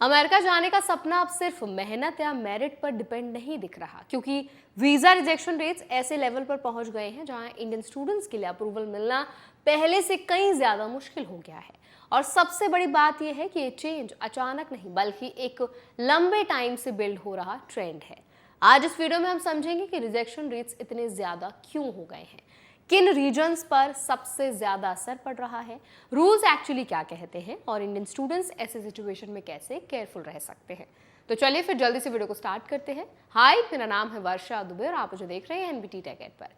America जाने का सपना अब सिर्फ मेहनत या मेरिट पर डिपेंड नहीं दिख रहा, क्योंकि वीजा रिजेक्शन रेट्स ऐसे लेवल पर पहुंच गए हैं जहां इंडियन स्टूडेंट्स के लिए अप्रूवल मिलना पहले से कहीं ज्यादा मुश्किल हो गया है। और सबसे बड़ी बात यह है कि ये चेंज अचानक नहीं बल्कि एक लंबे टाइम से बिल्ड हो रहा ट्रेंड है। आज इस वीडियो में हम समझेंगे कि रिजेक्शन रेट्स इतने ज्यादा क्यों हो गए हैं, किन रीजन्स पर सबसे ज्यादा असर पड़ रहा है, रूल्स एक्चुअली क्या कहते हैं और इंडियन स्टूडेंट्स ऐसे सिचुएशन में कैसे केयरफुल रह सकते हैं। तो चलिए फिर जल्दी से वीडियो को स्टार्ट करते हैं। हाय, मेरा नाम है वर्षा दुबे और आप मुझे देख रहे हैं एनबीटी टेक एड पर।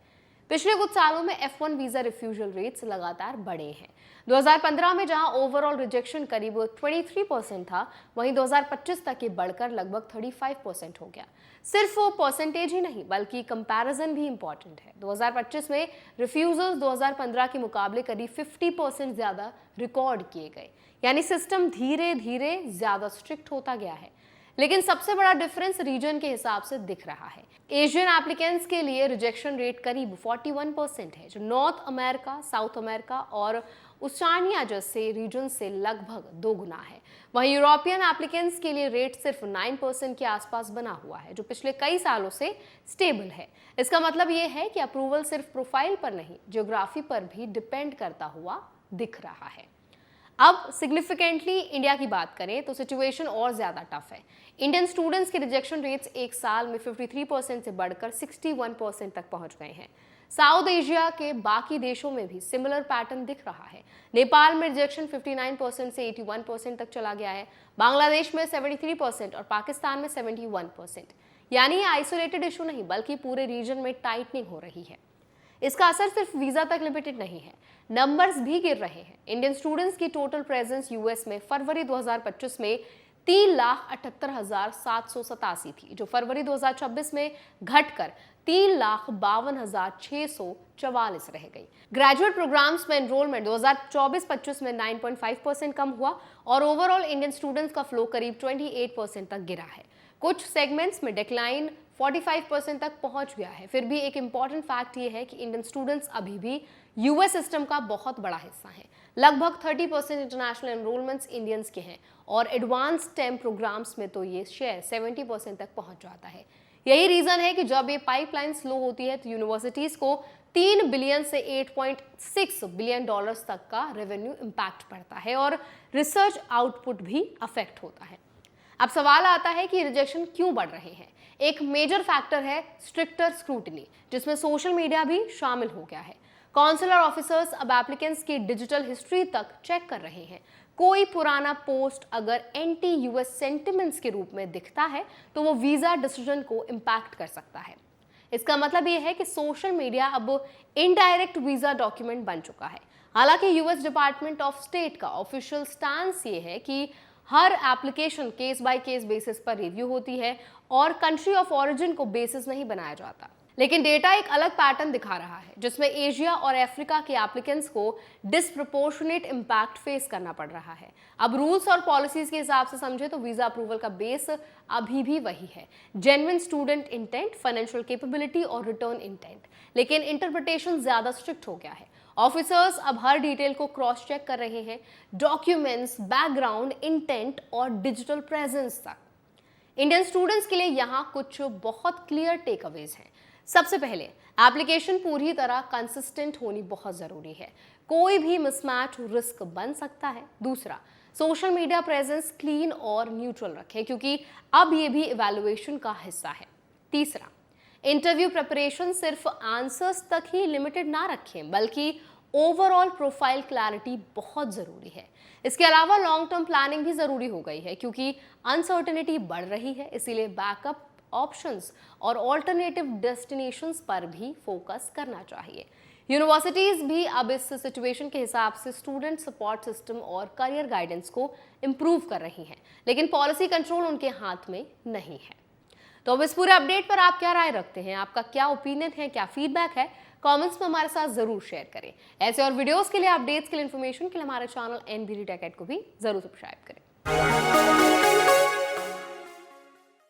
पिछले कुछ सालों में F1 वीजा रिफ्यूजल रेट्स लगातार बढ़े हैं। 2015 में जहां ओवरऑल रिजेक्शन करीब 23% था, वहीं 2025 तक ये बढ़कर लगभग 35% हो गया। सिर्फ वो परसेंटेज ही नहीं बल्कि कंपैरिजन भी इंपॉर्टेंट है। 2025 में रिफ्यूजल्स 2015 के मुकाबले करीब 50% ज्यादा रिकॉर्ड किए गए, यानी सिस्टम धीरे धीरे ज्यादा स्ट्रिक्ट होता गया है। लेकिन सबसे बड़ा डिफरेंस रीजन के हिसाब से दिख रहा है। एशियन एप्लीकेंट्स के लिए रिजेक्शन रेट करीब 41% है, जो नॉर्थ अमेरिका, साउथ अमेरिका और ओशिनिया जैसे रीजन से लगभग 2 गुना है। वहीं यूरोपियन एप्लीकेंट्स के लिए रेट सिर्फ 9% के आसपास बना हुआ है, जो पिछले कई सालों से स्टेबल है। इसका मतलब ये है कि अप्रूवल सिर्फ प्रोफाइल पर नहीं, ज्योग्राफी पर भी डिपेंड करता हुआ दिख रहा है। अब सिग्निफिकेंटली इंडिया की बात करें तो सिचुएशन और ज्यादा टफ है। इंडियन स्टूडेंट्स के रिजेक्शन रेट्स एक साल में 53% से बढ़कर 61% तक पहुंच गए हैं। साउथ एशिया के बाकी देशों में भी सिमिलर पैटर्न दिख रहा है। नेपाल में रिजेक्शन 59% से 81% तक चला गया है, बांग्लादेश में 73% और पाकिस्तान में 71%। यानी ये आइसोलेटेड इशू नहीं बल्कि पूरे रीजन में टाइटनिंग हो रही है। इसका असर सिर्फ वीजा तक लिमिटेड नहीं है, नंबर्स भी गिर रहे हैं। इंडियन स्टूडेंट्स की टोटल प्रेजेंस यूएस में फरवरी 2025 में 3,78,787 थी, जो फरवरी 2026 में घटकर 3,52,644 रह गई। ग्रेजुएट प्रोग्राम्स में एनरोलमेंट 2024-25 में 9.5% कम हुआ और ओवरऑल इंडियन स्टूडेंट्स का फ्लो करीब 28% तक गिरा है। कुछ सेगमेंट्स में डिक्लाइन 45% तक पहुंच गया है। फिर भी एक इंपॉर्टेंट फैक्ट ये है कि इंडियन स्टूडेंट्स अभी भी यूएस सिस्टम का बहुत बड़ा हिस्सा हैं। लगभग 30% इंटरनेशनल एनरोलमेंट्स इंडियंस के हैं और एडवांस स्टेम प्रोग्राम्स में तो ये शेयर 70% तक पहुंच जाता है। यही रीजन है कि जब ये पाइपलाइन स्लो होती है तो यूनिवर्सिटीज को 3 बिलियन से 8.6 बिलियन डॉलर्स तक का रेवेन्यू इंपैक्ट पड़ता है और रिसर्च आउटपुट भी अफेक्ट होता है। अब सवाल आता है कि रिजेक्शन क्यों बढ़ रहे हैं। एक मेजर फैक्टर है स्ट्रिक्टर स्क्रूटिनी, जिसमें सोशल मीडिया भी शामिल हो गया है। काउंसलर ऑफिसर्स अब एप्लीकेंट्स की डिजिटल हिस्ट्री तक चेक कर रहे हैं। कोई पुराना पोस्ट अगर एंटी यूएस सेंटिमेंट्स के रूप में दिखता है तो वो वीजा डिसीजन को इम्पैक्ट कर सकता है। इसका मतलब ये है कि सोशल मीडिया अब इनडायरेक्ट वीजा डॉक्यूमेंट बन चुका है। हालांकि यूएस डिपार्टमेंट ऑफ स्टेट का ऑफिशियल स्टांस ये है कि हर application case by case basis पर रिव्यू होती है और कंट्री ऑफ ओरिजिन को बेसिस नहीं बनाया जाता। लेकिन डेटा एक अलग पैटर्न दिखा रहा है, जिसमें एशिया और अफ्रीका के एप्लीकेंट्स को डिसप्रोपोर्शनेट इंपैक्ट फेस करना पड़ रहा है। अब रूल्स और पॉलिसीज के हिसाब से समझे तो वीजा अप्रूवल का बेस अभी भी वही है, genuine student intent, financial capability और रिटर्न इंटेंट। लेकिन इंटरप्रिटेशन ज्यादा स्ट्रिक्ट हो गया है। ऑफिसर्स अब हर डिटेल को क्रॉस चेक कर रहे हैं, डॉक्यूमेंट्स, बैकग्राउंड, इंटेंट और डिजिटल प्रेजेंस तक। इंडियन स्टूडेंट्स के लिए यहाँ कुछ बहुत क्लियर टेक अवेज हैं। सबसे पहले, एप्लीकेशन पूरी तरह कंसिस्टेंट होनी बहुत जरूरी है। कोई भी मिसमैच रिस्क बन सकता है। दूसरा, सोशल मीडिया प्रेजेंस क्लीन और न्यूट्रल रखें, क्योंकि अब ये भी इवैल्यूएशन का हिस्सा है। तीसरा, इंटरव्यू प्रिपरेशन सिर्फ आंसर्स तक ही लिमिटेड ना रखें बल्कि ओवरऑल प्रोफाइल क्लैरिटी बहुत जरूरी है। इसके अलावा लॉन्ग टर्म प्लानिंग भी जरूरी हो गई है, क्योंकि अनसर्टेनिटी बढ़ रही है। इसीलिए बैकअप ऑप्शंस और ऑल्टरनेटिव डेस्टिनेशंस पर भी फोकस करना चाहिए। यूनिवर्सिटीज भी अब इस सिचुएशन के हिसाब से स्टूडेंट सपोर्ट सिस्टम और करियर गाइडेंस को इम्प्रूव कर रही हैं, लेकिन पॉलिसी कंट्रोल उनके हाथ में नहीं है। तो अब इस पूरे अपडेट पर आप क्या राय रखते हैं, आपका क्या ओपिनियन है, क्या फीडबैक है, कमेंट्स में हमारे साथ जरूर शेयर करें। ऐसे और वीडियोस के लिए, अपडेट्स के लिए, इन्फॉर्मेशन के लिए हमारे चैनल एनबीटी टेक एड को भी जरूर सब्सक्राइब करें।